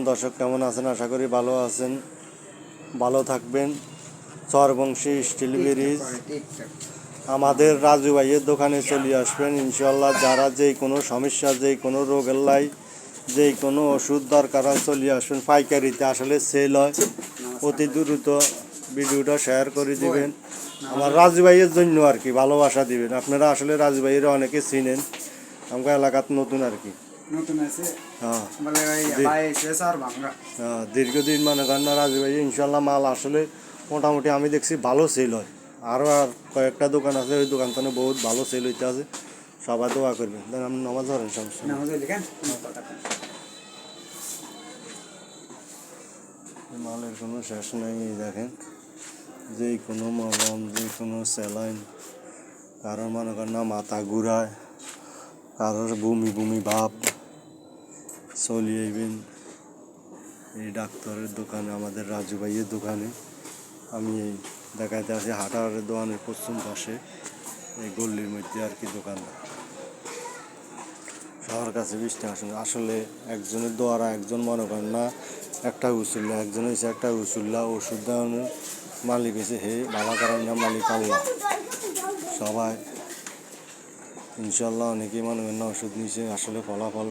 দর্শক, কেমন আছেন? আশা করি ভালো আছেন, ভালো থাকবেন। চরবংশী স্টিল ব্রিজ আমাদের রাজু ভাইয়ের দোকানে চলে আসবেন ইনশাল্লাহ। যারা যেই কোনো সমস্যা, যেই কোনো রোগের লাই, যেই কোনো ওষুধ দরকার হয় চলে আসবেন। পাইকারিতে আসলে সেল হয়, অতি দ্রুত ভিডিওটা শেয়ার করে দিবেন আমার রাজু ভাইয়ের জন্য আর কি, ভালোবাসা দিবেন। আপনারা আসলে রাজু ভাইয়ের অনেকে চিনেন, আমাকে এলাকাত নতুন আর কি। দীর্ঘদিন মনে করেন না রাজু ভাই, ইনশাল্লাহ মাল আসলে মোটামুটি আমি দেখছি ভালো সেল হয়। আরও আর কয়েকটা দোকান আছে, ওই দোকান থেকে বহুত ভালো সেল হইতে আছে। সবাই দোয়া করবেন। আপনি নামাজ ধরেন সমস্যা, মালের কোনো শেষ নেই। দেখেন, যে কোনো মলম, যে কোনো স্যালাইন, কারোর মনে করেন না মাথা ঘুরায়, কারোর বমি বমি ভাব, চলিয়ে আইবেন এই ডাক্তারের দোকানে, আমাদের রাজু ভাইয়ের দোকানে। আমি এই দেখাইতে আছি হাটারের দোকানের পশ্চিম পাশে, এই গল্লির মধ্যে আর কি দোকান। সবার কাছে বৃষ্টি আসলে একজনের দ্বারা একজন মনে করেন না একটা উচুল্লা, একজন হয়েছে একটা উচুল্লা ওষুধ দেওয়ানোর মালিক হয়েছে হে ভালো করেন না মালিক আল্লাহ। সবাই ইনশাল্লাহ অনেকেই মনে করেন না ওষুধ নিয়েছে, আসলে ফলাফল